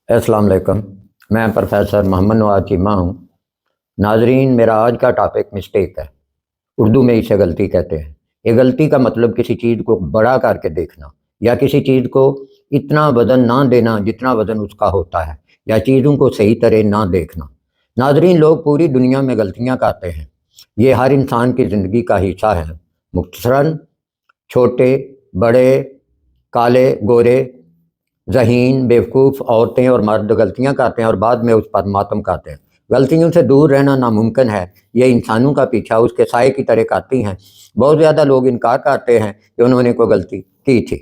अस्सलाम वालेकुम। मैं प्रोफेसर मोहम्मद नवाज चीमा हूँ। नाजरीन, मेरा आज का टॉपिक मिस्टेक है। उर्दू में इसे गलती कहते हैं। ये गलती का मतलब किसी चीज़ को बड़ा करके देखना, या किसी चीज़ को इतना वज़न ना देना जितना वज़न उसका होता है, या चीज़ों को सही तरह ना देखना। नाजरीन, लोग पूरी दुनिया में गलतियाँ करते हैं। ये हर इंसान की ज़िंदगी का हिस्सा है। मुख्तसरन छोटे बड़े, काले गोरे, ज़हीन बेवकूफ़, औरतें और मर्द गलतियां करते हैं और बाद में उस पर मातम करते हैं। गलतियों से दूर रहना नामुमकिन है। ये इंसानों का पीछा उसके साए की तरह करती हैं। बहुत ज़्यादा लोग इनकार करते हैं कि उन्होंने कोई गलती की थी।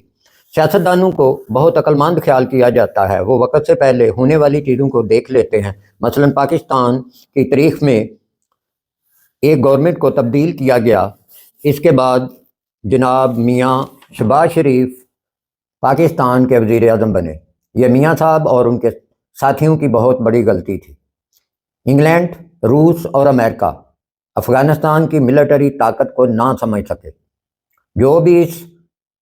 सियासतदानों को बहुत अक्लमंद ख्याल किया जाता है। वो वक्त से पहले होने वाली चीज़ों को देख लेते हैं। मसलन पाकिस्तान की तारीख में एक गवर्नमेंट को तब्दील किया गया। इसके बाद जनाब मियाँ शहबाज शरीफ पाकिस्तान के वज़ीर आज़म बने। ये मियाँ साहब और उनके साथियों की बहुत बड़ी गलती थी। इंग्लैंड, रूस और अमेरिका अफ़गानिस्तान की मिलिटरी ताकत को ना समझ सके। जो भी इस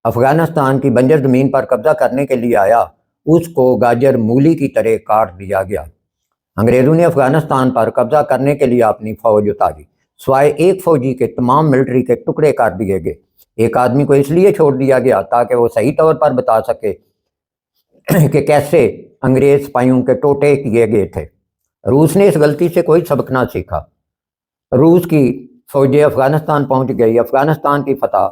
अफ़गानिस्तान की बंजर ज़मीन पर कब्ज़ा करने के लिए आया, उसको गाजर मूली की तरह काट दिया गया। अंग्रेज़ों ने अफ़गानिस्तान पर कब्ज़ा करने के लिए अपनी फ़ौज उतारी। सिवाय एक फ़ौजी के तमाम मिलिट्री के टुकड़े कर दिए गए। एक आदमी को इसलिए छोड़ दिया गया ताकि वो सही तौर पर बता सके कि कैसे अंग्रेज़ सिपाहियों के टोटे किए गए थे। रूस ने इस गलती से कोई सबक ना सीखा। रूस की फ़ौजें अफ़गानिस्तान पहुंच गई। अफ़गानिस्तान की फतह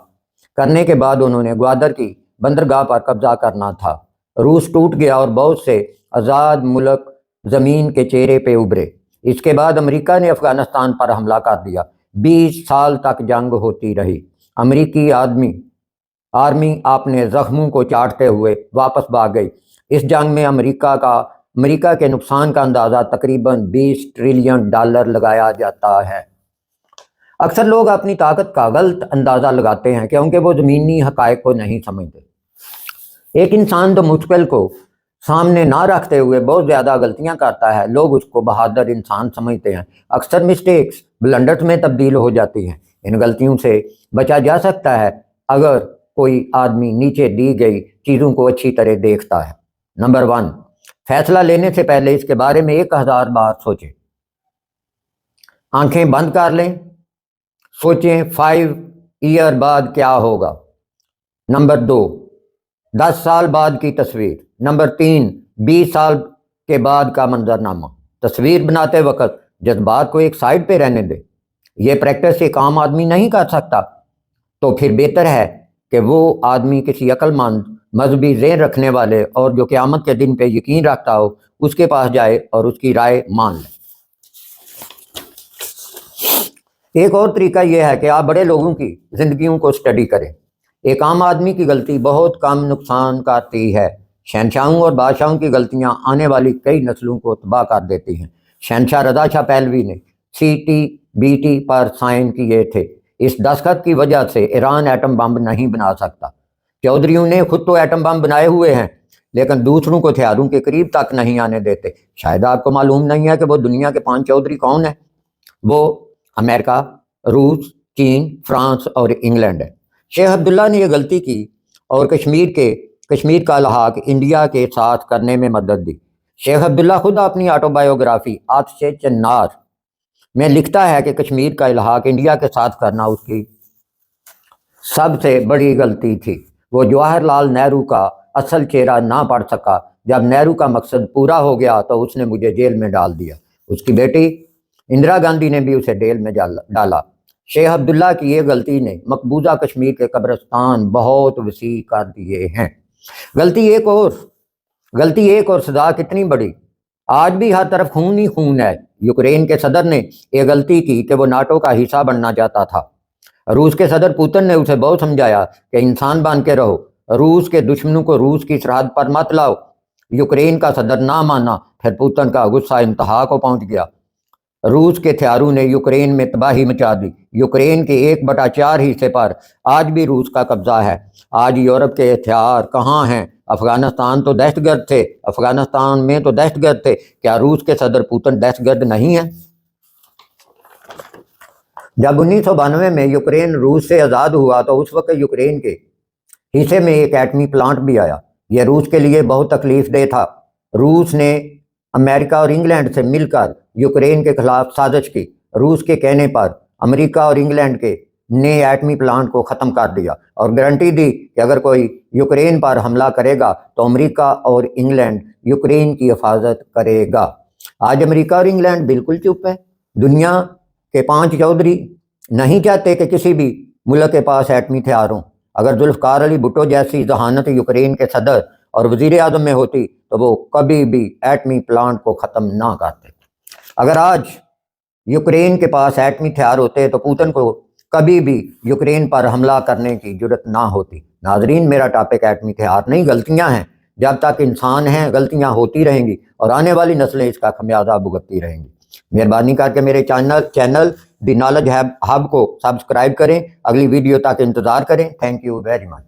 करने के बाद उन्होंने ग्वादर की बंदरगाह पर कब्ज़ा करना था। रूस टूट गया और बहुत से आज़ाद मुल्क ज़मीन के चेहरे पे उभरे। इसके बाद अमेरिका ने अफ़गानिस्तान पर हमला कर दिया। 20 साल तक जंग होती रही। अमेरिकी आर्मी अपने ज़ख्मों को चाटते हुए वापस भाग गई। इस जंग में अमेरिका के नुकसान का अंदाज़ा तकरीबन 20 ट्रिलियन डॉलर लगाया जाता है। अक्सर लोग अपनी ताकत का गलत अंदाज़ा लगाते हैं क्योंकि वो ज़मीनी हक़ाइक़ को नहीं समझते। एक इंसान तो मुश्किल को सामने ना रखते हुए बहुत ज़्यादा गलतियां करता है, लोग उसको बहादुर इंसान समझते हैं। अक्सर मिस्टेक्स ब्लंडर्स में तब्दील हो जाती हैं। इन गलतियों से बचा जा सकता है अगर कोई आदमी नीचे दी गई चीज़ों को अच्छी तरह देखता है। नंबर 1, फैसला लेने से पहले इसके बारे में 1000 बार सोचें। आंखें बंद कर लें, सोचें 5 ईयर बाद क्या होगा। नंबर 2, 10 साल बाद की तस्वीर। नंबर 3, 20 साल के बाद का मंजरनामा। तस्वीर बनाते वक्त जज्बात को एक साइड पे रहने दे। ये प्रैक्टिस एक आम आदमी नहीं कर सकता, तो फिर बेहतर है कि वो आदमी किसी अक्लमंद मजहबी ज़हन रखने वाले और जो क़यामत के दिन पे यकीन रखता हो उसके पास जाए और उसकी राय मान ले। एक और तरीका यह है कि आप बड़े लोगों की ज़िंदगियों को स्टडी करें। एक आम आदमी की गलती बहुत कम नुकसान करती है। शहनशाहों और बादशाहों की गलतियां आने वाली कई नस्लों को तबाह कर देती हैं। शहनशाह रज़ा शाह पहलवी ने CTBT पर साइन किए थे। इस दस्तखत की वजह से ईरान एटम बम नहीं बना सकता। चौधरियों ने खुद तो एटम बम बनाए हुए हैं, लेकिन दूसरों को हथियारों के करीब तक नहीं आने देते। शायद आपको मालूम नहीं है कि वो दुनिया के 5 चौधरी कौन है। वो अमेरिका, रूस, चीन, फ्रांस और इंग्लैंड है। शेख अब्दुल्ला ने यह गलती की और कश्मीर का इल्हाक इंडिया के साथ करने में मदद दी। शेख अब्दुल्ला खुद अपनी ऑटोबायोग्राफी आतिश चन्नार में लिखता है कि कश्मीर का इल्हाक इंडिया के साथ करना उसकी सबसे बड़ी गलती थी। वो जवाहरलाल नेहरू का असल चेहरा ना पढ़ सका। जब नेहरू का मकसद पूरा हो गया तो उसने मुझे जेल में डाल दिया। उसकी बेटी इंदिरा गांधी ने भी उसे जेल में डाला। शेख अब्दुल्ला की ये गलती ने मकबूजा कश्मीर के कब्रिस्तान बहुत वसी कर दिए हैं। गलती एक और सजा कितनी बड़ी। आज भी हर तरफ खून ही खून है। यूक्रेन के सदर ने यह गलती की कि वो नाटो का हिस्सा बनना चाहता था। रूस के सदर पुतिन ने उसे बहुत समझाया कि इंसान बन के रहो, रूस के दुश्मनों को रूस की सरहद पर मत लाओ। यूक्रेन का सदर ना माना, फिर पुतिन का गुस्सा इंतहा को पहुंच गया। रूस के हथियारों ने यूक्रेन में तबाही मचा दी। यूक्रेन के 1/4 हिस्से पर आज भी रूस का कब्जा है। आज यूरोप के हथियार कहाँ हैं? अफगानिस्तान तो दहशतगर्द थे, अफगानिस्तान में तो दहशतगर्द थे। क्या रूस के सदर पुतिन दहशतगर्द नहीं है? जब 1992 में यूक्रेन रूस से आज़ाद हुआ तो उस वक्त यूक्रेन के हिस्से में एक एटमी प्लांट भी आया। यह रूस के लिए बहुत तकलीफ दह था। روس نے امریکہ اور انگلینڈ سے مل کر یوکرین کے خلاف سازش کی۔ روس کے کہنے پر امریکہ اور انگلینڈ کے نئے ایٹمی پلانٹ کو ختم کر دیا اور گارنٹی دی کہ اگر کوئی یوکرین پر حملہ کرے گا تو امریکہ اور انگلینڈ یوکرین کی حفاظت کرے گا۔ آج امریکہ اور انگلینڈ بالکل چپ ہے۔ دنیا کے 5 چودھری نہیں چاہتے کہ کسی بھی ملک کے پاس ایٹمی ہتھیار ہوں۔ اگر ذوالفقار علی بھٹو جیسی ذہانت یوکرین کے صدر اور وزیر اعظم میں ہوتی تو وہ کبھی بھی ایٹمی پلانٹ کو ختم نہ کرتے۔ اگر آج یوکرین کے پاس ایٹمی ہتھیار ہوتے تو پوتن کو کبھی بھی یوکرین پر حملہ کرنے کی جرت نہ ہوتی۔ ناظرین، میرا ٹاپک ایٹمی ہتھیار نہیں، غلطیاں ہیں۔ جب تک انسان ہیں غلطیاں ہوتی رہیں گی اور آنے والی نسلیں اس کا خمیازہ بھگتتی رہیں گی۔ مہربانی کر کے میرے چینل دی نالج ہب کو سبسکرائب کریں۔ اگلی ویڈیو تک انتظار کریں۔ Thank you very much.